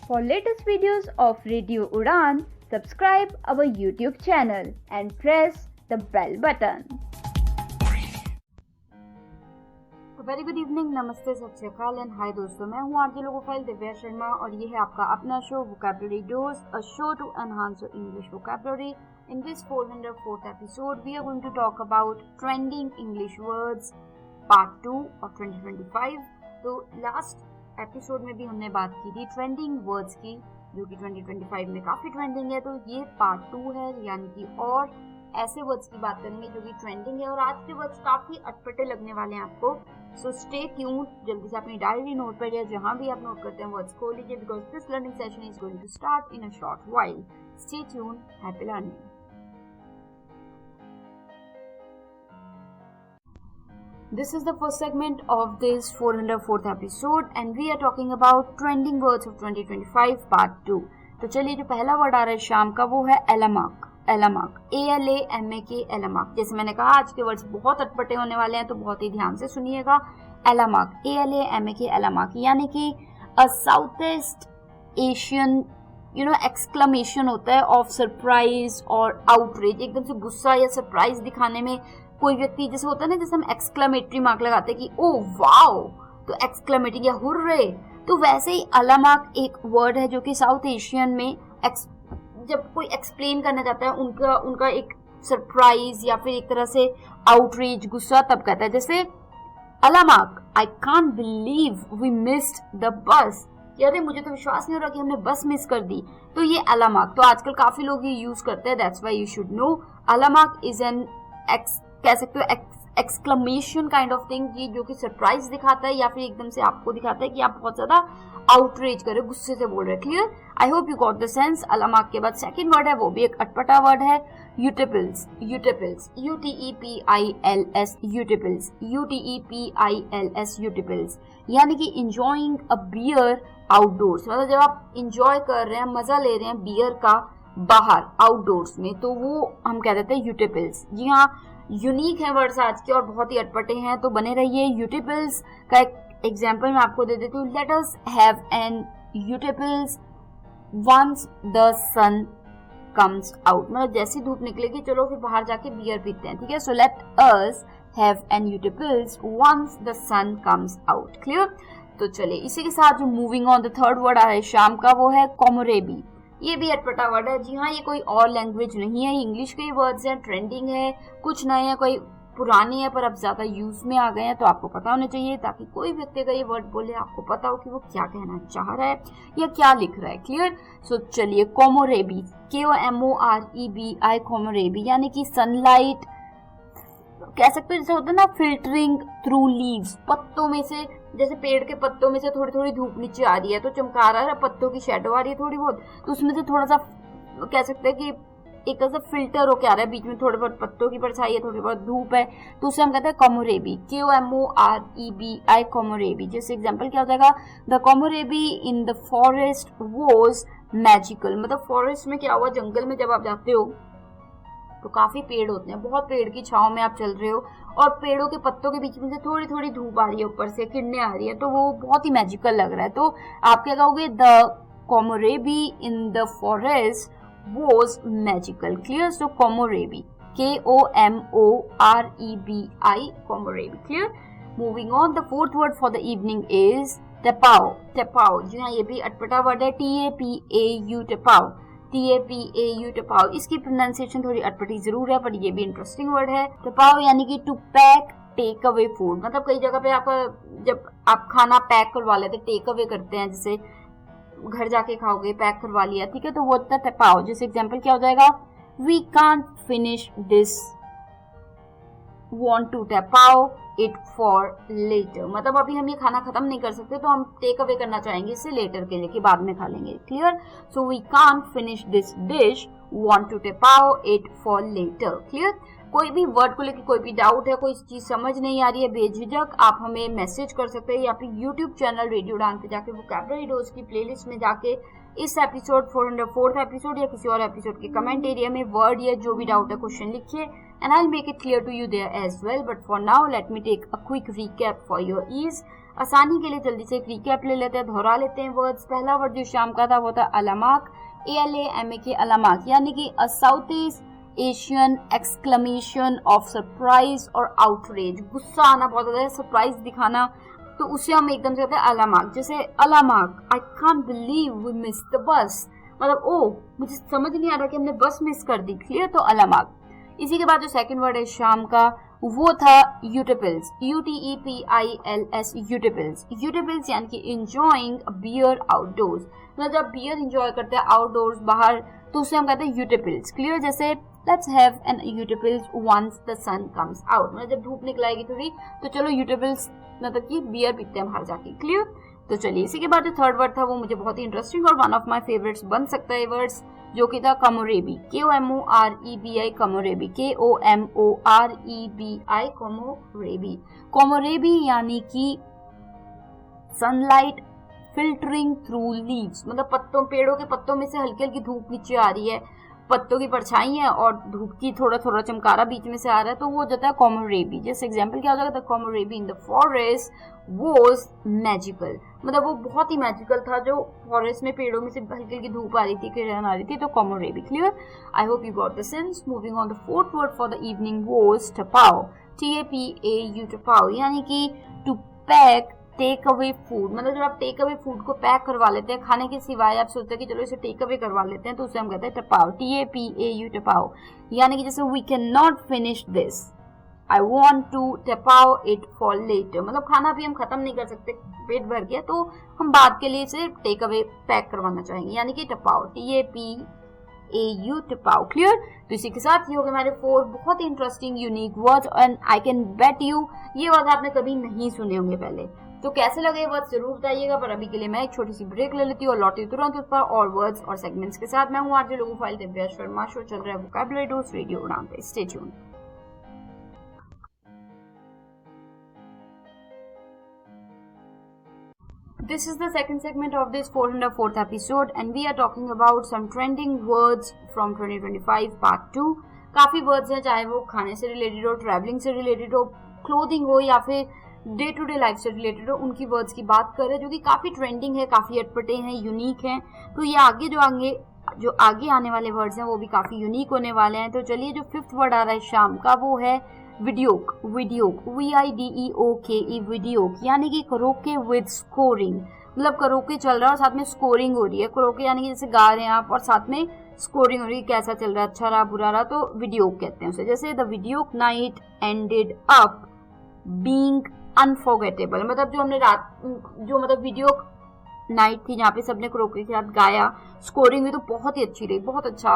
For latest videos of Radio Udan, subscribe our YouTube channel and press the bell button. Very good evening, नमस्ते, सत श्री अकाल and hi दोस्तों, मैं हूँ RJ logophile Divya Sharma और ये है आपका अपना show vocabulary dose, a show to enhance your English vocabulary. In this 404th episode, we are going to talk about trending English words part 2 of 2025. तो लास्ट एपिसोड में भी हमने बात की थी ट्रेंडिंग वर्ड्स की, जो कि 2025 में काफ़ी ट्रेंडिंग है. तो ये पार्ट 2 है, यानी कि और ऐसे वर्ड्स की बात करेंगे जो कि ट्रेंडिंग है. और आज के वर्ड्स काफ़ी अटपटे लगने वाले हैं आपको. So stay tuned. जल्दी से अपनी डायरी नोट पर या जहाँ भी आप नोट करते हैं वर्ड्स खोल लीजिए, because this learning session is going to start in a short while. Stay tuned. Happy learning. This is the first segment of this 404th episode and we are talking about trending words of 2025 part 2. तो चलिए, जो पहला word आ रहा है शाम का वो है एलामाक. एलामाक, ALAMAK, एलामाक. जैसे मैंने कहा आज के वर्ड्स बहुत अटपटे होने वाले हैं, तो बहुत ही ध्यान से सुनिएगा. एलामाक, ALAMAK, एलामाक, यानी कि a south east Asian exclamation होता है ऑफ सरप्राइज और आउटरेज. एकदम से गुस्सा या सरप्राइज दिखाने में कोई व्यक्ति, जैसे होता है ना, जैसे हम एक्सक्लेमेटरी मार्क लगाते हैं कि ओ वाओ, तो एक्सक्लेमेटरी या हुर्रे, तो वैसे ही अलामाक एक वर्ड है जो कि साउथ एशियन में जब कोई एक्सप्लेन करना चाहता है उनका एक सरप्राइज या फिर एक तरह से आउटरीच, गुस्सा, तब कहता है. जैसे alamak, I can't believe we missed the bus. यार मुझे तो विश्वास नहीं हो रहा कि हमने बस मिस कर दी. तो ये अलामाक, तो आजकल काफी लोग ये यूज करते हैं. That's why you should know. Alamak is an कह सकते हो एक्सक्लेमेशन काइंड ऑफ थिंग, ये जो कि सरप्राइज दिखाता है या फिर एकदम से आपको दिखाता है कि आप बहुत ज्यादा आउटरीच कर रहे हो, गुस्से से बोल रहे हैं. Clear? I hope you got the sense. Alamak के बाद सेकंड वर्ड है, वो भी एक अटपटा वर्ड है, यूटिपल्स. यूटिपल्स, UTEPILS, यूटिपल्स, UTEPILS, यूटिपल्स, यानी कि इंजॉइंग अ बियर आउटडोर्स. मतलब जब आप इंजॉय कर रहे हैं, मजा ले रहे हैं बियर का बाहर आउटडोर्स में, तो वो हम कह देते हैं यूटिपल्स. जी हाँ, यूनिक है वर्ड्स आज के और बहुत ही अटपटे हैं, तो बने रहिए. यूटिपल्स का एक एग्जाम्पल मैं आपको दे देती हूँ. Let us have an utepils once the sun comes out. मतलब जैसी धूप निकलेगी, चलो फिर बाहर जाके बियर पीते हैं. ठीक है? So let us have an utepils once the sun comes out. Clear? तो चलिए, इसी के साथ जो moving on the third word आ रहा है शाम का, वो है कोमोरेबी. ये भी अटपटा वर्ड है. जी हाँ, ये कोई और लैंग्वेज नहीं है, इंग्लिश के ही वर्ड्स हैं, ट्रेंडिंग है, कुछ नए हैं, कोई पुराने हैं पर अब ज्यादा यूज में आ गए हैं. तो आपको पता होना चाहिए, ताकि कोई व्यक्ति अगर ये वर्ड बोले आपको पता हो कि वो क्या कहना चाह रहा है या क्या लिख रहा है. क्लियर? सो चलिए, कोमोरेबी, KOMOREBI, कोमोरेबी, यानी कि सनलाइट कह सकते हो. जैसे होता है ना, फिल्टरिंग थ्रू लीव्स, पत्तों में से, जैसे पेड़ के पत्तों में से थोड़ी थोड़ी धूप नीचे आ रही है, तो चमका रहा है, पत्तों की शेडो आ रही है थोड़ी बहुत, तो उसमें से थोड़ा सा कह सकते हैं कि एक ऐसा फिल्टर होके आ रहा है, बीच में थोड़े बहुत पत्तों की परछाई है, थोड़ी बहुत धूप है, तो उसे हम कहते हैं कोमोरेबी. KOMOREBI, कोमोरेबी. जैसे एग्जांपल क्या हो जाएगा, the komorebi in the forest was magical. मतलब फॉरेस्ट में क्या हुआ, जंगल में जब आप जाते हो तो काफी पेड़ होते हैं, बहुत पेड़ की छांव में आप चल रहे हो और पेड़ों के पत्तों के बीच में से थोड़ी थोड़ी धूप आ रही है, ऊपर से किरणें आ रही है, तो वो बहुत ही मैजिकल लग रहा है. तो आप क्या कहोगे, the komorebi in the forest was magical. Clear? So komorebi, KOMOREBI, komorebi. Clear? Moving on, the fourth word for the evening is tapao. Tapao, जी हाँ, ये भी अटपटा वर्ड है, TAPAU, टेपाओ, TAPAU, टेपाओ. इसकी प्रोनाउंसिएशन थोड़ी अटपटी जरूर है, पर ये भी इंटरेस्टिंग वर्ड है. टेपाओ यानी कि to pack, take away food. मतलब कई जगह पे आपका, जब आप खाना पैक करवा लेते, टेक अवे करते हैं, जैसे घर जाके खाओगे, पैक करवा लिया, ठीक है, तो वो होता है टेपाओ. जैसे एग्जांपल क्या हो जाएगा, we can't finish this, want to tapao it for later. मतलब अभी हम ये खाना खत्म नहीं कर सकते, तो हम टेक अवे करना चाहेंगे इसे लेटर के लिए, कि बाद में खा लेंगे. Clear? So we can't finish this dish, want to tapao it for later. Clear? कोई भी वर्ड को लेकर कोई भी डाउट है, कोई चीज समझ नहीं आ रही है, बेझिझक आप हमें मैसेज कर सकते हैं या फिर यूट्यूब चैनल रेडियो उड़ान पे जाके वोकैबुलरी डोज की प्लेलिस्ट में जाके इस एपिसोड 404th एपिसोड या किसी और एपिसोड के कमेंट एरिया में वर्ड या जो भी डाउट है क्वेश्चन लिखिए and I will make it clear to you there as well. But for now let me take a quick recap for your ease. आसानी के लिए जल्दी से एक रिकैप ले लेते हैं, दोहरा लेते हैं वर्ड्स। पहला वर्ड जो शाम का था वो था अलामाक, ALAMAK, अलामाक, यानी कि a south east Asian exclamation of surprise और आउटरेज, गुस्सा आना, बहुत ज्यादा सरप्राइज दिखाना, तो उसे हम एकदम से कहते हैं अलामाक। जैसे alamak, I can't believe we miss the bus, मतलब ओ मुझे समझ नहीं आ रहा कि हमने बस मिस कर दी, क्लियर, तो अलामाक। इसी के बाद जो सेकंड वर्ड है शाम का वो था यूटिपिल्स, UTEPILS, यूटिपिल्स। यूटिपिल्स यानी कि इंजॉइंग बियर आउटडोर्स, मतलब जब बियर इंजॉय करते हैं आउटडोर्स बाहर तो उसे हम कहते हैं यूटिपिल्स, क्लियर। जैसे लेट्स हैव एन यूटिपिल्स once the sun comes out, मतलब जब धूप निकलाएगी थोड़ी तो चलो यूटिपिल्स मतलब कि बियर पीते हैं बाहर जाके, क्लियर। तो चलिए इसी के बाद जो थर्ड वर्ड था वो मुझे बहुत ही इंटरेस्टिंग और वन ऑफ माय फेवरेट्स बन सकता है वर्ड्स, जो कि था कमोरेबी, KOMOREBI, कमोरेबी, KOMOREBI, कमोरेबी। कमोरेबी यानी कि सनलाइट फिल्टरिंग थ्रू लीव्स, मतलब पत्तों, पेड़ों के पत्तों में से हल्की हल्की धूप नीचे आ रही है, पत्तों की परछाई है और धूप की थोड़ा थोड़ा चमकारा बीच में से आ रहा है, तो वो जाता है कमोरेबी। जैसे एग्जांपल क्या हो जाएगा, the komorebi in the forest was magical, मतलब वो बहुत ही मैजिकल था, जो फॉरेस्ट में पेड़ों में से हल्की हल्की धूप आ रही थी, किरण आ रही थी, तो komorebi, clear. I hope you got the sense. Moving on, the fourth word for the evening was tapau, TAPAU, tapau, यानी कि to pack take away food, मतलब जब आप टेक अवे फूड को पैक करवा लेते हैं, खाने के सिवाय आप सोचते हैं कि चलो इसे टेक अवे करवा लेते हैं, तो उसे हम कहते हैं टपाओ, TAPAU, टपाओ। यानी कि जैसे we can not finish this, I want to tapau it for later, मतलब खाना भी हम खत्म नहीं कर सकते, पेट भर गया तो हम बाद के लिए इसे टेक अवे पैक करवाना चाहेंगे, यानी कि टपाओ, TAPAU, टपाओ, क्लियर। तो इसी के साथ ये हो गए हमारे 4 बहुत ही interesting unique words, and I can bet you ये वर्ड आपने कभी नहीं सुने होंगे पहले। तो कैसे लगे ये वर्ड जरूर बताइएगा, पर अभी के लिए मैं एक छोटी सी ब्रेक ले लेती हूँ और लौटी तुरंत उस पर और वर्ड्स और सेगमेंट्स के साथ। मैं हूँ आरजे लोगो फाइल दिव्या शर्मा, शो चल रहा है वोकैबुलरी डोज रेडियो उड़ान पे, stay tuned. This is the second segment of this 404th episode and we are talking about some trending words from 2025 part 2। काफी वर्ड्स हैं, चाहे वो खाने से रिलेटेड हो, ट्रैवलिंग से रिलेटेड हो, क्लोथिंग हो या फिर डे टू डे लाइफ से रिलेटेड हो, उनकी वर्ड्स की बात कर रहे हैं जो कि काफी ट्रेंडिंग है, काफी अटपटे हैं, यूनिक हैं। तो ये जो आगे आने वाले वर्ड्स हैं वो भी काफी यूनिक होने वाले हैं। तो चलिए जो फिफ्थ वर्ड आ रहा है शाम का वो है वीडियोक, VIDEOKE, वीडियोक, यानी कि करोके विद स्कोरिंग, मतलब करोके चल रहा है और साथ में स्कोरिंग हो रही है। करोके यानी कि जैसे गा रहे हैं आप और साथ में स्कोरिंग हो रही है, कैसा चल रहा है, अच्छा रहा, बुरा रहा, तो वीडियोक कहते हैं उसे। जैसे the videoke night ended up being unforgettable, मतलब मतलब वीडियोक नाइट थी जहाँ पे सबने करोके के साथ गाया, स्कोरिंग हुई तो बहुत ही अच्छी रही, बहुत अच्छा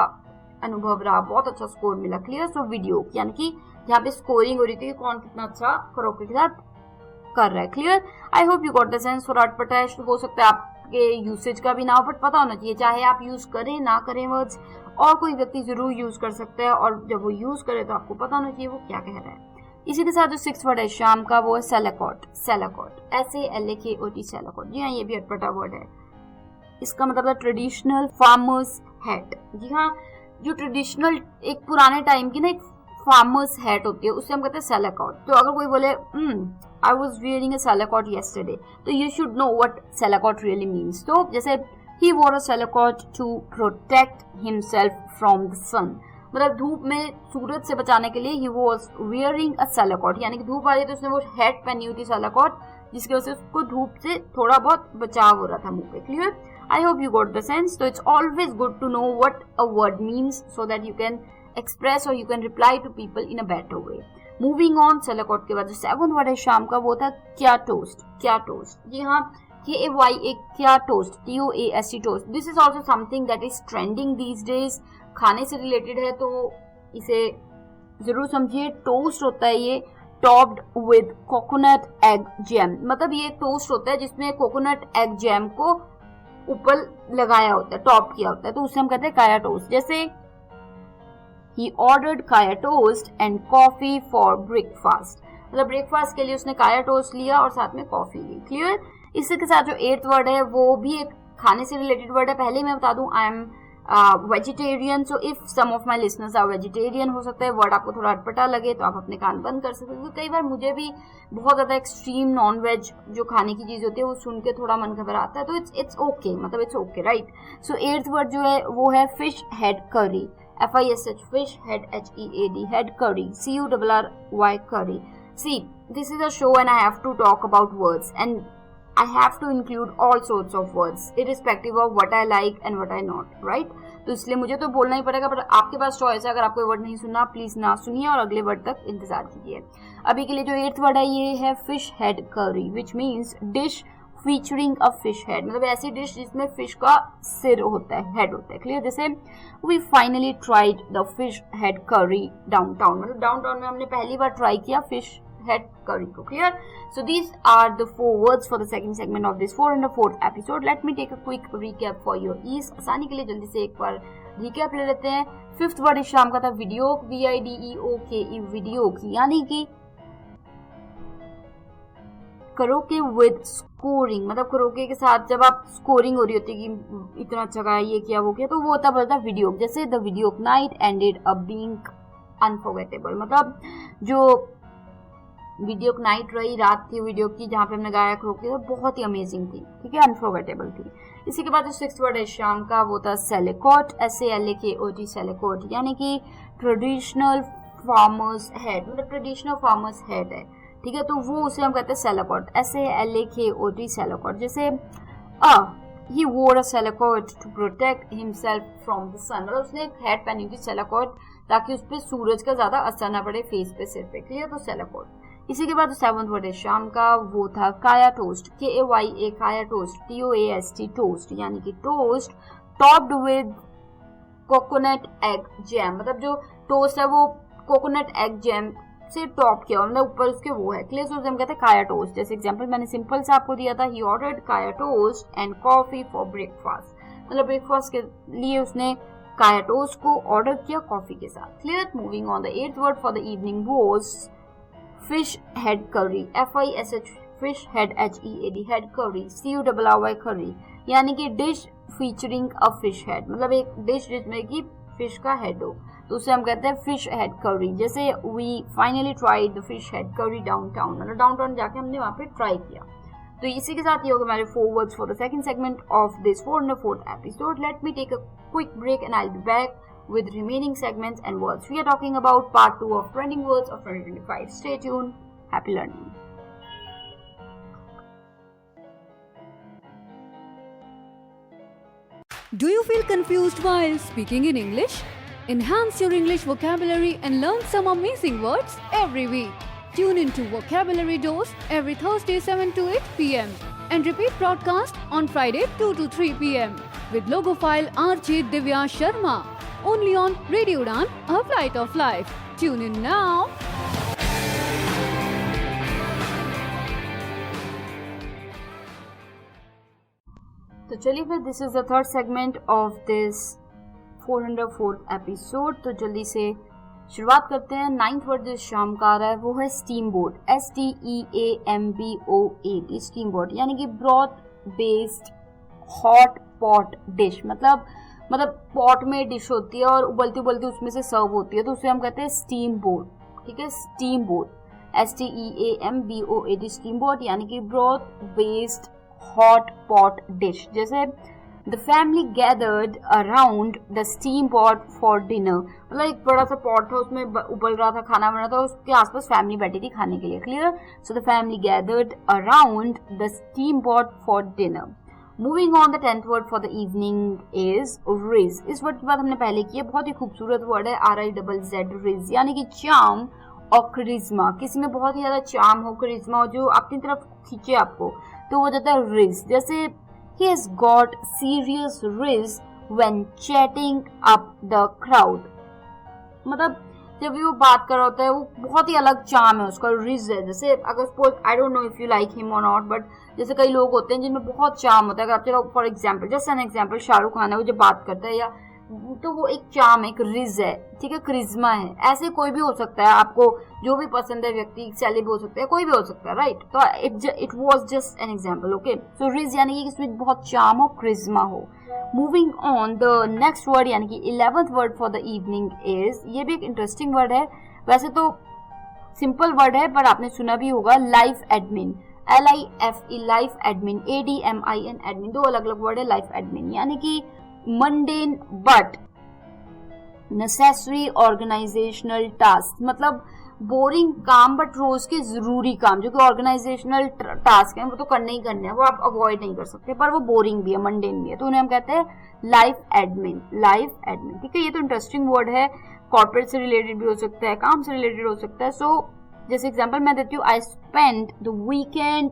अनुभव रहा, बहुत अच्छा स्कोर मिला, क्लियर। सो वीडियोक यानी कि जहाँ पे स्कोरिंग हो रही थी कौन कितना अच्छा करोके के साथ कर रहा है, clear. I hope you got the sense. For advertise हो सकता है आपके यूसेज का भी ना हो, बट पता होना चाहिए, चाहे आप यूज करें ना करें वर्ड्स, और कोई व्यक्ति जरूर यूज कर सकता है, और जब वो यूज करे तो आपको पता होना चाहिए वो क्या कह रहा है। इसी के साथ जो सिक्स्थ वर्ड है शाम का वो है सेलाकॉट, SALAKOT, SALAKOT। जी हाँ, ये भी अटपटा वर्ड है। इसका मतलब है ट्रेडिशनल फार्मर्स हैट। जी हाँ, जो ट्रेडिशनल एक पुराने टाइम की ना एक फार्मर्स हैट होती है, उससे हम कहते हैं सेलाकॉट। तो अगर कोई बोले I was wearing a selakot yesterday, तो you should know what selakot really means. तो जैसे ही wore a selakot to protect himself from the sun, मतलब धूप में सूरज से बचाने के लिए ही वॉज वियरिंग अ सेलाकॉट, यानी कि धूप आ रही तो उसने वो हैट पहनी हुई थी सेलाकॉट, जिसकी वजह से उसको धूप से थोड़ा बहुत बचाव हो रहा था मुंह पे, clear. I hope you got the sense. So it's always good to know what a word means so that you can express or you can reply to people in a better way. Moving on, सेलाकॉट के बाद जो seventh word है शाम का वो था क्या toast, क्या टोस्ट। जी हाँ, KAY, क्या toast, TOAST, toast. This is also something that is trending these days, खाने से रिलेटेड है तो इसे जरूर समझिए। टोस्ट होता है ये topped with coconut egg jam, मतलब ये एक टोस्ट होता है जिसमें कोकोनट एग जैम को ऊपर लगाया होता है, टॉप किया होता है, तो उसे हम कहते हैं काया टोस्ट। जैसे ही ऑर्डर्ड काया toast and coffee for breakfast, मतलब ब्रेकफास्ट के लिए उसने काया टोस्ट लिया और साथ में कॉफी ली, क्लियर। इसी के साथ जो एट्थ वर्ड है वो भी एक खाने से रिलेटेड वर्ड है। पहले मैं बता दूं, I am vegetarian, so if some of my listeners are vegetarian, हो सकता है वर्ड आपको थोड़ा अटपटा लगे तो आप अपने कान बंद कर सकते हो, क्योंकि कई बार मुझे भी बहुत ज्यादा एक्सट्रीम नॉन वेज जो खाने की चीज होती है वो सुन के थोड़ा मन घबराता है, तो इट्स ओके, मतलब it's okay, right. So 8th word जो है वो है फिश हेड करी, FISH, fish head, HEAD, head curry, CURRY, curry. See, this is a show and I have to talk about words and I have to include all sorts of words irrespective of what I like and what I not, right? तो इसलिए मुझे तो बोलना ही पड़ेगा, पर आपके पास choice है, अगर आपको वर्ड नहीं सुनना प्लीज ना सुनिए और अगले वर्ड तक इंतजार कीजिए। अभी के लिए जो 8th वर्ड है ये है फिश हेड करी, which means dish featuring a fish head, मतलब ऐसी डिश जिसमें फिश का सिर होता है, हेड होता है, क्लियर। जैसे we finally tried the fish head curry downtown, मतलब डाउनटाउन में हमने पहली बार ट्राई किया फिश हेड करी को, clear. So these are the 4 words for the second segment of this 404th episode. Let me take a quick recap for your ease. आसानी के लिए जल्दी से एक बार रिकैप ले लेते हैं। 5th वर्ड इस शाम का था वीडियोक, VIDEOKE, वीडियोक, यानी कि करोके विद स्कोरिंग, मतलब करोके के साथ जब आप स्कोरिंग हो रही होती है कि इतना अच्छा गाया, ये किया वो किया, तो वो होता बोलता वीडियोक। जैसे the videoke night ended up being unforgettable, मतलब जो वीडियोक नाइट रही, रात थी वीडियो की जहाँ पे हमने गाया करोके, वो बहुत ही अमेजिंग थी, ठीक है, अनफॉरगेटेबल थी। इसी के बाद जो 6th वर्ड है शाम का वो था सेलेकोट, SALAKOT, सेलेकोट, यानी कि ट्रेडिशनल फार्मर्स हेड, मतलब ट्रेडिशनल फार्मर्स हेड है, ठीक है, तो वो उसे हम कहते हैं सेलेकोट, SALAKOT, सेलेकोट। जैसे he wore a सेलेकोट to protect himself from the sun, मतलब उसने एक हेड पहनी थी सेलेकोट ताकि उस पर सूरज का ज्यादा असर ना पड़े फेस पे, सिर पे, क्लियर, तो सेलेकोट। इसी के बाद 7th वर्ड है शाम का वो था काया टोस्ट, KAYA, काया टोस्ट, TOAST, टोस्ट, यानी कि toast topped with coconut egg jam, मतलब जो टोस्ट है वो कोकोनट एग जैम से टॉप किया, मतलब ऊपर उसके वो है, क्लियर। हम कहते हैं काया टोस्ट। जैसे एग्जांपल मैंने सिंपल से आपको दिया था, ही ऑर्डर्ड काया toast and coffee for breakfast, मतलब ब्रेकफास्ट के लिए उसने काया टोस्ट को ऑर्डर किया कॉफी के साथ, clear. Moving on, the 8th word for the evening was fish head करी, FISH, fish head, HEAD, head करी, CURRY, करी, यानी कि dish featuring a fish head, मतलब एक डिश जिसमें कि फिश का हेड हो, तो उसे हम कहते हैं फिश हेड करी। जैसे we finally tried the fish head curry downtown, मतलब डाउनटाउन जाके हमने वहाँ पे ट्राई किया। तो इसी के साथ ये होगा हमारे 4 words for the second segment of this 404th episode. Let me take a quick break and I will be back with remaining segments and words. We are talking about part 2 of trending words of 2025. Stay tuned. Happy learning. Do you feel confused while speaking in English? Enhance your English vocabulary and learn some amazing words every week. Tune into Vocabulary Dose every Thursday 7 to 8 p.m. and repeat broadcast on Friday 2 to 3 p.m. with logophile RJ Divya Sharma. Only on Radio Udan, A Flight of Life. Tune in now. तो चलिए फिर this is the third segment of this 404th episode. तो जल्दी से शुरुआत करते हैं। 9th word जो शाम का आ रहा है वो है steam boat, STEAMBOAT, steam boat, यानी कि broth based hot pot dish, मतलब पॉट में डिश होती है और उबलती उबलती उसमें से सर्व होती है, तो उसे हम कहते हैं स्टीम बोट, ठीक है, steam boat, STEAMBOAT, steam boat, यानी कि broth based hot pot dish. जैसे the family gathered around the steam pot for dinner, मतलब एक बड़ा सा पॉट था उसमें उबल रहा था, खाना बन रहा था, उसके आसपास फैमिली बैठी थी खाने के लिए, clear. So the family gathered around the steam pot for dinner. Moving on, the 10th word for the evening is ridge. इस वर्ड की बात हमने पहले की है, बहुत ही खूबसूरत वर्ड है, RIZZ, रिज, यानी कि चार्म और करिश्मा। किसी में बहुत ही ज्यादा चार्म हो, करिश्मा हो, जो अपनी तरफ खींचे आपको, तो वो जाता है रिज। जैसे he has got serious riz when chatting up the crowd, मतलब जब भी वो बात कर रहा होता है वो बहुत ही अलग चार्म है उसका, रिज है। जैसे अगर suppose I don't know if you like him और नॉट, बट जैसे कई लोग होते हैं जिनमें बहुत चार्म होता है। अगर आप चलो for example, just an example, Shahrukh Khan है, वो जब बात करता है या तो वो एक चार्म है, एक रिज है, ठीक है, करिश्मा है। ऐसे कोई भी हो सकता है, आपको जो भी पसंद है व्यक्ति, सेलिब हो सकता है, कोई भी हो सकता है, राइट। तो it was just an example, okay. So ridge यानी कि इसमें बहुत चार्म और करिश्मा हो। Moving on, the next word यानी कि 11th word for the evening is, ये भी एक इंटरेस्टिंग वर्ड है, वैसे तो सिंपल वर्ड है पर आपने सुना भी होगा, life admin, LIFE, life admin, ADMIN admin, दो अलग अलग वर्ड है लाइफ एडमिन, यानी कि mundane but necessary organisational task, मतलब बोरिंग काम बट रोज के जरूरी काम जो कि ऑर्गेनाइजेशनल टास्क है वो तो करने ही करने हैं, वो आप अवॉइड नहीं कर सकते, पर वो बोरिंग भी है, मंडेन भी है, तो उन्हें हम कहते हैं लाइफ एडमिन, लाइफ एडमिन। ठीक है, ये तो इंटरेस्टिंग वर्ड है, कॉर्पोरेट से रिलेटेड भी हो सकता है, काम से रिलेटेड हो सकता है। सो जैसे एग्जांपल मैं देती हूँ, I spend the weekend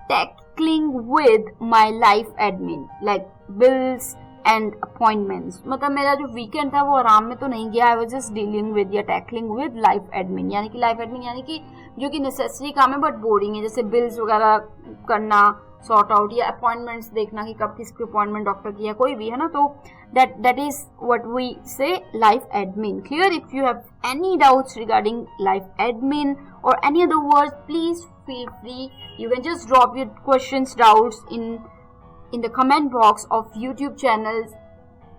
tackling with my life admin like bills and appointments, मतलब मेरा जो वीकेंड था वो आराम में तो नहीं गया, I was just dealing with या टैकलिंग विद लाइफ एडमिन, यानी कि लाइफ एडमिन यानी कि जो कि नेसेसरी काम है बट बोरिंग है, जैसे बिल्स वगैरह करना, सॉर्ट आउट, या अपॉइंटमेंट्स देखना कि कब किसकी अपॉइंटमेंट डॉक्टर की है, कोई भी है ना, तो that is what we say life admin. Clear? If you have any doubts regarding life admin or any other words, please feel free, you can just drop your questions, doubts in the comment box of YouTube channels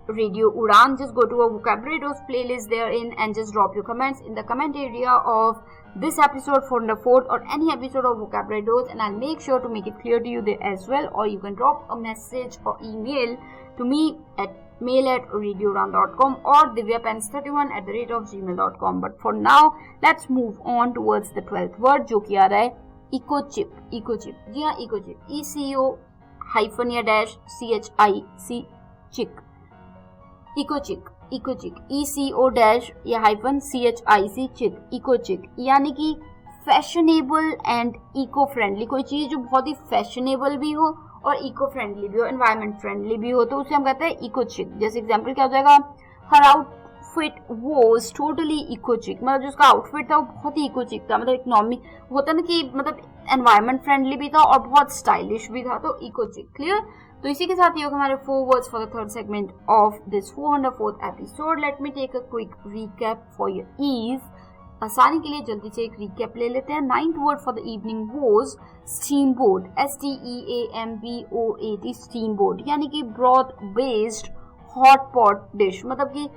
Radio Udan. Just go to our vocabulary dose playlist therein and just drop your comments in the comment area of this episode 404 or any episode of vocabulary dose, and I'll make sure to make it clear to you there as well, or you can drop a message or email to me at mail@radioudan.com or divyapens31@gmail.com. But for now, let's move on towards the 12th word जो कि आ रहा है ecochip. ecochip, जी हाँ, ecochip, ECO hyphen या dash CHIC chick, ecochick, ecochick, ECO dash या hyphen CHIC chick, ecochick, यानी कि fashionable and eco friendly, कोई चीज जो बहुत ही फैशनेबल भी हो और इको फ्रेंडली भी हो, एनवायरमेंट फ्रेंडली भी हो, तो उसे हम कहते हैं इको चिक। जैसे एग्जांपल क्या हो जाएगा, हर आउटफिट वाज टोटली इको चिक, मतलब जो उसका आउटफिट था वो बहुत ही इको चिक था, मतलब इकोनॉमिक होता ना कि मतलब एनवायरमेंट फ्रेंडली भी था और बहुत स्टाइलिश भी था, तो इको चिक। क्लियर? तो इसी के साथ ये होगा हमारे 4 words for the third segment of this 404th episode. Let me take a quick recap for your ease. आसानी के लिए जल्दी से एक रिकैप ले लेते हैं। 9th word for the evening was steamboat, STEAMBOAT, steamboat, यानी कि broth based hot pot dish, मतलब कि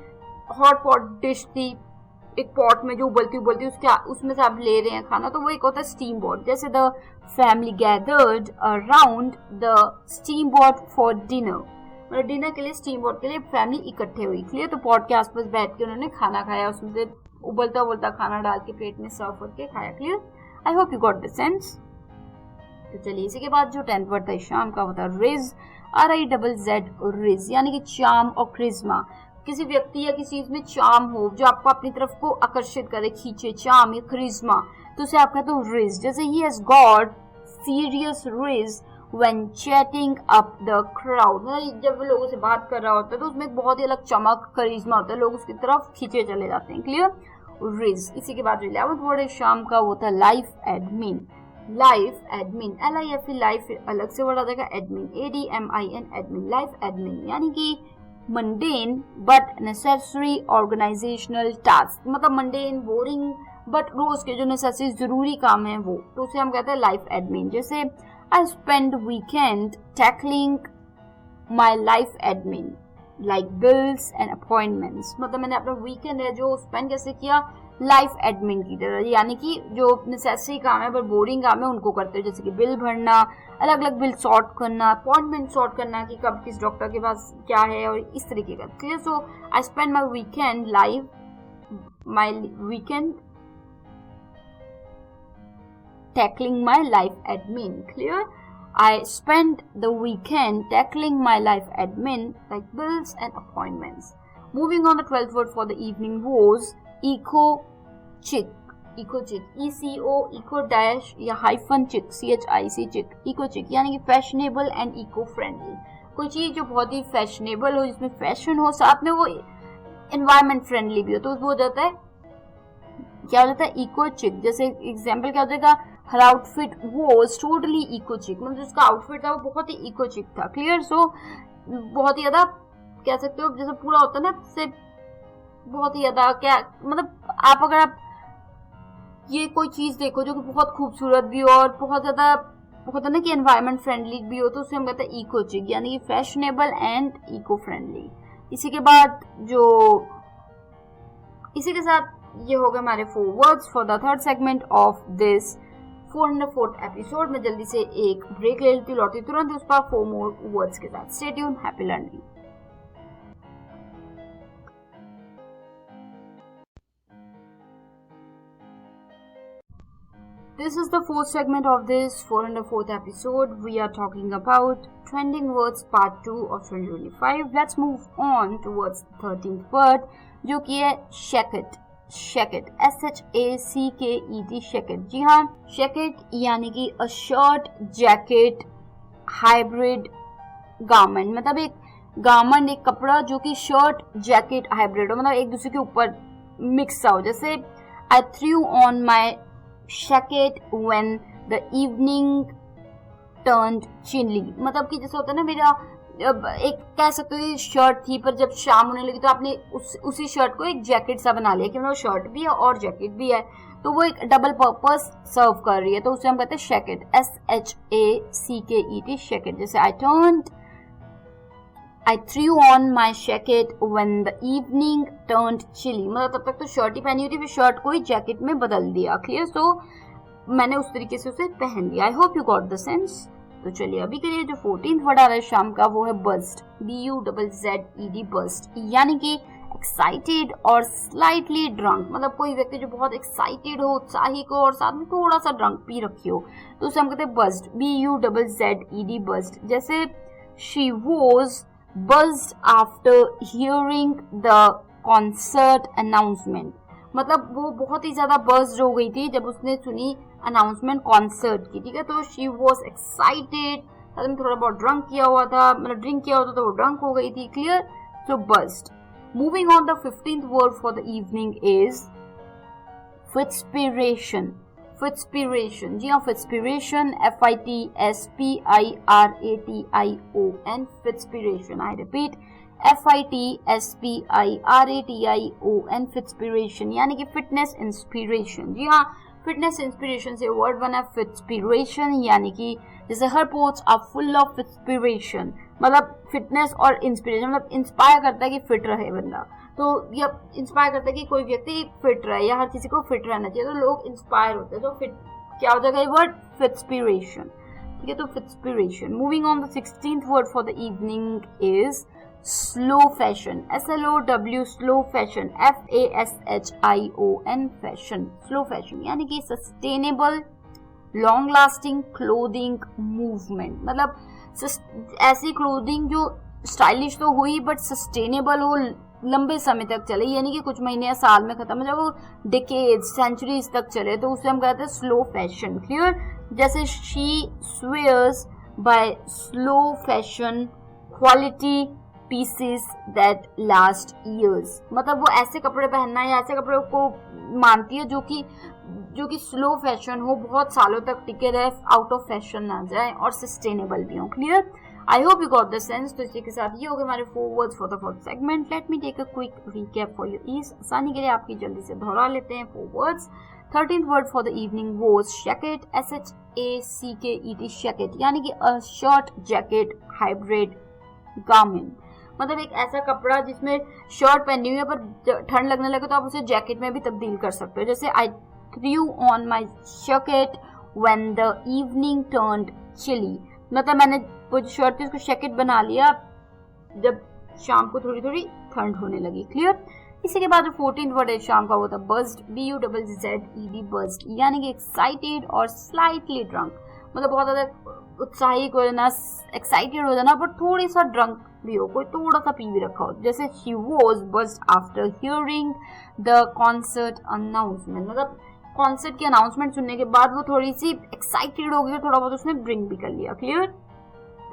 हॉट पॉट डिश थी, एक पॉट में जो उबलती उसमें से आप ले रहे हैं खाना, तो वो एक होता है स्टीम बोट। जैसे the family gathered around the steam boat for dinner, मतलब डिनर के लिए स्टीम बोट के लिए फैमिली इकट्ठे हुई। क्लियर? तो पॉट के आसपास बैठ के उन्होंने खाना खाया, उसमें से उबलता उबलता खाना डाल के प्लेट में सर्व करके खाया। Clear? I hope you got the sense. तो चलिए इसी के बाद जो 10th वर्ड था शाम का होता है रिज, RIZZ, रिज, यानी कि चार्म और क्रिज्मा। किसी व्यक्ति या किसी चीज में चार्म हो जो आपको अपनी तरफ को आकर्षित करे, खींचे, चार्म या क्रिज्मा, तो उसे आप कहते हो रिज। जैसे he has got serious ridge when chatting up the crowd, मतलब जब वो लोगों से बात कर रहा होता है तो उसमें एक बहुत ही अलग चमक, करिश्मा होता है, लोग उसकी तरफ खींचे चले जाते हैं। क्लियर? रिज। इसी के बाद 11th वर्ड है शाम का, वो था life admin. Life admin, LIFE, life अलग से वर्ड आ जाएगा, admin ADMIN, admin, life admin, यानी कि mundane but necessary organisational task, मतलब मंडेन, बोरिंग बट रोज के जो नेसेसरी जरूरी काम है वो, तो उसे हम कहते हैं लाइफ एडमिन। जैसे I spend weekend tackling my life admin like bills and appointments, मतलब मैंने अपना वीकेंड है जो स्पेंड कैसे किया, लाइफ एडमिन की तरह, यानी कि जो नेसेसरी काम है पर बोरिंग काम है उनको करते हैं, जैसे कि बिल भरना, अलग अलग बिल सॉर्ट करना, अपॉइंटमेंट सॉर्ट करना कि कब किस डॉक्टर के पास क्या है और इस तरीके का। Clear? So I spend my weekend tackling my life admin. Clear? I spent the weekend tackling my life admin like bills and appointments. Moving on, the 12th word for the evening was eco-chic. eco-chic, ECO, eco dash या hyphen chic, CHIC chic, eco-chic, यानी कि fashionable and eco-friendly। कोई चीज जो बहुत ही fashionable हो, जिसमें fashion हो, साथ में वो एनवायरमेंट फ्रेंडली भी हो, तो वो हो जाता है, क्या हो जाता है, इको-चिक। जैसे एग्जाम्पल क्या हो जाएगा, हर आउटफिट वाज टोटली इको चिक, मतलब जिसका आउटफिट था वो बहुत ही इको चिक था। क्लियर? सो बहुत ही ज्यादा कह सकते हो, जैसे पूरा होता है ना, से बहुत ही ज्यादा क्या, मतलब अगर आप ये कोई चीज देखो जो कि बहुत खूबसूरत भी हो और बहुत ज्यादा होता ना कि एनवायरमेंट फ्रेंडली भी हो, तो उसे हम कहते हैं इको चिक, यानी कि फैशनेबल एंड इको फ्रेंडली। इसी के साथ ये हो गए हमारे 4 words for the third segment of this 404th episode. में जल्दी से एक ब्रेक ले लेती हूँ, लौटती तुरंत उस पर 4 मोर वर्ड्स के साथ। Stay tuned, happy learning. This is the 4th segment of this 404th episode. We are talking about trending words part 2 of 2025. Let's move on towards the 13th word, जो कि है shacket. Shacket, SHACKET, shacket. जी हाँ, shacket यानी कि a shirt, jacket, hybrid garment. मतलब एक garment, एक कपड़ा जो कि shirt, jacket, hybrid हो, मतलब एक दूसरे के ऊपर मिक्स हो। जैसे I threw on my shacket when the evening turned chilly, मतलब कि जैसे होता है ना, मेरा एक कह सकते हो शर्ट थी, पर जब शाम होने लगी तो आपने उसी शर्ट को एक जैकेट सा बना लिया कि मतलब शर्ट भी है और जैकेट भी है, तो वो एक डबल पर्पस सर्व कर रही है, तो उसे हम कहते हैं शैकेट, SHACKET, शैकेट। जैसे I threw on my jacket when the evening turned chilly, मतलब तब तक तो शर्ट ही पहनी हुई थी, फिर शर्ट को ही जैकेट में बदल दिया। क्लियर? सो मैंने उस तरीके से उसे पहन लिया। आई hope you got the sense. तो चलिए अभी के लिए जो 14th वर्ड आ रहा है शाम का, वो है बस्ट, BUZZED, बस्ट, यानी कि एक्साइटेड और स्लाइटली ड्रंक। मतलब कोई व्यक्ति जो बहुत एक्साइटेड हो, उत्साहित हो और साथ में थोड़ा सा ड्रंक पी रखी हो, तो उसे हम कहते हैं बस्ट, BUZZED, बस्ट। जैसे she was buzzed after hearing the concert announcement, मतलब वो बहुत ही ज्यादा buzzed हो गई थी जब उसने सुनी अनाउंसमेंट कॉन्सर्ट की। ठीक है, तो she was excited, मतलब थोड़ा बहुत ड्रंक किया हुआ था, मतलब ड्रिंक किया हुआ था तो वो ड्रंक हो गई थी। Clear? So buzzed. Moving on, the 15th word for the evening is Fitspiration. Fitspiration, जी हाँ, Fitspiration, FITSPIRATION, Fitspiration. I repeat, FITSPIRATION, Fitspiration, यानी कि फिटनेस इंस्पिरेशन। जी हाँ, फिटनेस इंस्पिरेशन से वर्ड बना Fitspiration, यानी कि जैसे हर post are full of inspiration, मतलब फिटनेस और इंस्पिरेशन, मतलब इंस्पायर करता है कि फिट रहे बंदा, तो ये इंस्पायर करता है कि कोई व्यक्ति फिट रहे, या हर किसी को फिट रहना चाहिए, तो लोग इंस्पायर होते हैं। तो फिट क्या हो जाएगा ये वर्ड? फिटस्पिरेशन। ठीक है, तो fitspiration. Moving on, the 16th word for the evening is slow fashion, SLOW, slow fashion, FASHION, fashion, slow fashion, यानी कि sustainable long lasting clothing movement, मतलब ऐसी क्लोथिंग जो स्टाइलिश तो हुई बट सस्टेनेबल हो, लंबे समय तक चले, यानी कि कुछ महीने या साल में खत्म हो जाए, वो डिकेड्स, सेंचुरीज तक चले, तो उसे हम कहते हैं स्लो फैशन। क्लियर? जैसे she swears by slow fashion quality pieces that last years, मतलब वो ऐसे कपड़े पहनना या ऐसे कपड़े को मानती है जो कि स्लो फैशन हो, बहुत सालों तक टिके रहे, आउट ऑफ फैशन ना जाए और सस्टेनेबल भी हो। Clear? I hope you got the sense. तो इसी के साथ ये हो गए हमारे 4 words for the 4th segment. Let me take a quick recap for your ease. आसानी के लिए आपकी जल्दी से दोहरा लेते हैं 4 words. 13th word for the evening was shacket, SHACKET, shacket, यानी कि a shirt jacket hybrid garment, मतलब एक ऐसा कपड़ा जिसमें शर्ट पहनी हुई है पर ठंड लगने लगे तो आप उसे जैकेट में भी तब्दील कर सकते हो। जैसे I threw on my shacket when the evening turned chilly, मतलब मैंने वो जो शर्ट थी उसको जैकेट बना लिया जब शाम को थोड़ी थोड़ी ठंड होने लगी। क्लियर? इसी के बाद जो 14th वर्ड है शाम का वो था बज्ड, BUZZED, बज्ड, यानी कि एक्साइटेड और स्लाइटली ड्रंक, मतलब बहुत ज्यादा उत्साहित हो जाना, एक्साइटेड हो जाना, बट थोड़ी सा ड्रंक भी हो, कोई थोड़ा सा पी भी रखा हो। जैसे she was buzzed after hearing the concert announcement, मतलब कॉन्सर्ट की अनाउंसमेंट सुनने के बाद वो थोड़ी सी एक्साइटेड हो गई और थोड़ा बहुत उसने ड्रिंक भी कर लिया। क्लियर?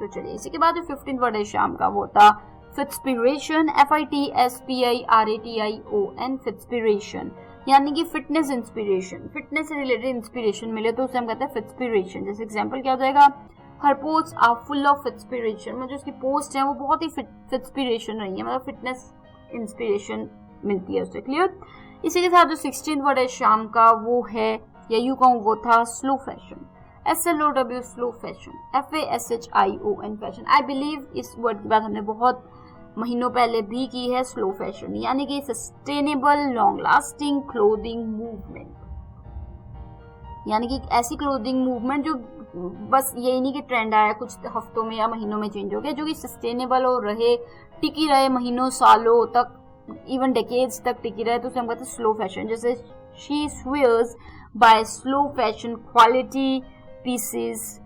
तो चलिए इसी के बाद जो 15th वर्ड है शाम का वो था फिटस्पिरेशन, FITSPIRATION, फिटस्पिरेशन, यानी कि फिटनेस इंस्पिरेशन, फिटनेस से रिलेटेड इंस्पिरेशन मिले तो उसे हम कहते हैं फिटस्पिरेशन। जैसे एग्जांपल क्या हो जाएगा? हर पोस्ट आर फुल ऑफ फिटस्पिरेशन, मतलब जो उसकी पोस्ट है वो बहुत ही फिटस्पिरेशन रही है, मतलब फिटनेस इंस्पिरेशन मिलती है उससे। क्लियर? इसी के साथ जो 16th वर्ड है शाम का वो है, या यूं कहूं वो था slow fashion, SLOW slow fashion, FASHION fashion. I believe इस वर्ड की बात हमने बहुत महीनों पहले भी की है। स्लो फैशन यानी कि sustainable long lasting clothing movement, यानी कि ऐसी क्लोथिंग मूवमेंट जो बस यही नहीं कि ट्रेंड आया कुछ हफ्तों में या महीनों में चेंज हो गया, जो कि सस्टेनेबल हो रहे, टिकी रहे महीनों सालों तक, इवन डेकेड्स तक टिकी रहे, तो उसे हम कहते हैं स्लो फैशन। जैसे she swears by slow fashion quality pieces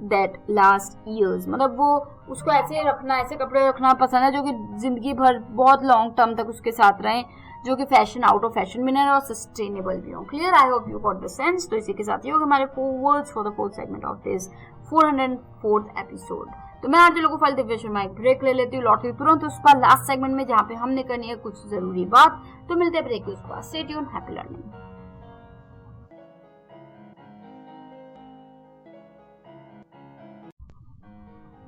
that last years, मतलब वो उसको ऐसे रखना, ऐसे कपड़े रखना पसंद है जो कि जिंदगी भर बहुत लॉन्ग टर्म तक उसके साथ रहें, जो कि फैशन आउट ऑफ फैशन भी नहीं और सस्टेनेबल भी हो। Clear? I hope you got the sense. तो इसी के साथ ये होगा हमारे 4 words for the 4th segment of this 404th episode. तो मैं आज लोगों फाइल दिव्य शर्मा एक ब्रेक ले लेती हूँ, लौटती हूँ तुरंत उस पर लास्ट सेगमेंट में जहाँ पे हमने करनी है कुछ जरूरी बात। तो मिलते हैं ब्रेक के उस पर। Stay tuned, happy learning.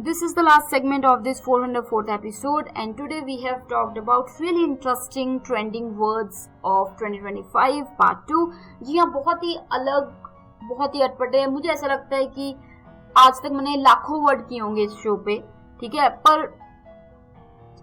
This is the last segment of this 404th episode, and today we have talked about really interesting trending words of 2025 part 2। जी हाँ, बहुत ही अलग, बहुत ही अटपटे। मुझे ऐसा लगता है कि आज तक मैंने लाखों वर्ड किए होंगे इस शो पे, ठीक है, पर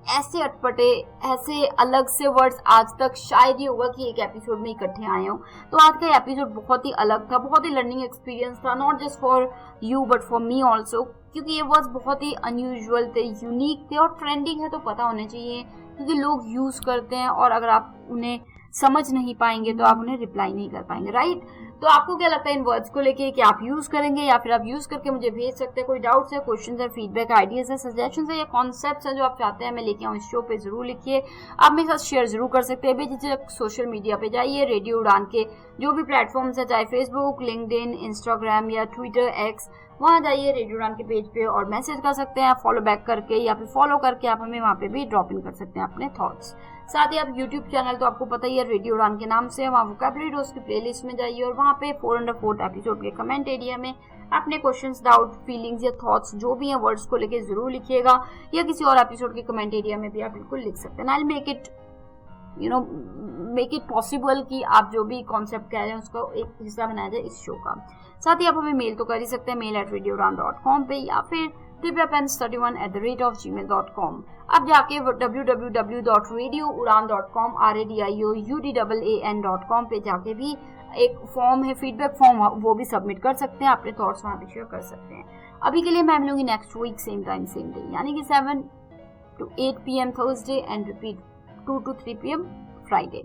ऐसे अटपटे, ऐसे अलग से वर्ड्स आज तक शायद ही होगा कि एक एपिसोड में इकट्ठे आए हो। तो आज का एपिसोड बहुत ही अलग था, बहुत ही लर्निंग एक्सपीरियंस था, not just for you but for me also, क्योंकि ये वर्ड्स बहुत ही अनयूजुअल थे, यूनिक थे और ट्रेंडिंग है तो पता होने चाहिए, क्योंकि लोग यूज करते हैं और अगर आप उन्हें समझ नहीं पाएंगे तो आप उन्हें रिप्लाई नहीं कर पाएंगे, राइट? तो आपको क्या लगता है इन वर्ड्स को लेके कि आप यूज करेंगे या फिर आप यूज करके मुझे भेज सकते हैं? कोई डाउट्स है, क्वेश्चंस है, फीडबैक, आइडियाज है, सजेशंस है या कॉन्सेप्ट्स हैं जो आप चाहते हैं मैं लेके आऊँ इस शो पे, जरूर लिखिए। आप मेरे साथ शेयर जरूर कर सकते हैं। बेझिझक सोशल मीडिया पे जाइए, रेडियो उड़ान के जो भी प्लेटफॉर्म्स है, चाहे फेसबुक, लिंक्डइन, इंस्टाग्राम या ट्विटर, एक्स, वहाँ जाइए रेडियो उड़ान के पेज पे और मैसेज कर सकते हैं, फॉलो बैक करके या फिर फॉलो करके आप हमें वहाँ पे भी ड्रॉप इन कर सकते हैं अपने थॉट्स। साथ ही आप यूट्यूब चैनल तो आपको पता ही है रेडियो उड़ान के नाम से, वहाँ वोकैबुलरी डोज की प्लेलिस्ट में जाइए और वहाँ पे 404th एपिसोड के कमेंट एरिया में अपने क्वेश्चंस, डाउट, फीलिंग्स या थॉट्स जो भी हैं वर्ड्स को लेके जरूर लिखिएगा, या किसी और एपिसोड के कमेंट एरिया में भी आप बिल्कुल लिख सकते हैं। आई मेक इट पॉसिबल कि आप जो भी कॉन्सेप्ट कह रहे हैं उसका एक हिस्सा बनाया जाए इस शो का। साथ ही आप हमें मेल तो कर ही सकते हैं, mail@radioudan.com पे, या फिर divyapens31@gmail.com। अब जाके www.radioudan.com RADIOUDAAN.com पे जाके भी एक फॉर्म है, फीडबैक फॉर्म, वो भी सबमिट कर सकते हैं, अपने थॉट्स वहाँ पे शेयर कर सकते हैं। अभी के लिए मैं मिलूंगी next week same time same day, यानी कि 7 to 8 PM Thursday and repeat 2 to 3 PM Friday.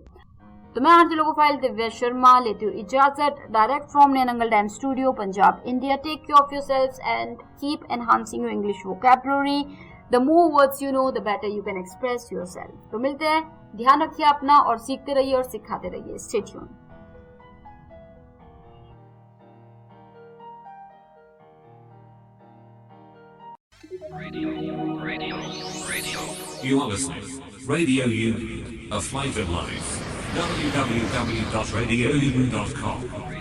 तो मैं आज लोगों फाइल दिव्या शर्मा लेती हूँ इजाजत, direct from Naya Nangal dam studio, Punjab, India. Take care of yourselves and keep enhancing your English vocabulary. The more words you know the better you can express yourself. तो मिलते हैं, ध्यान रखिए अपना और सीखते रहिए और सिखाते रहिए। Stay tuned. You are listening. Radio U, a flavoured life. www.radiou.com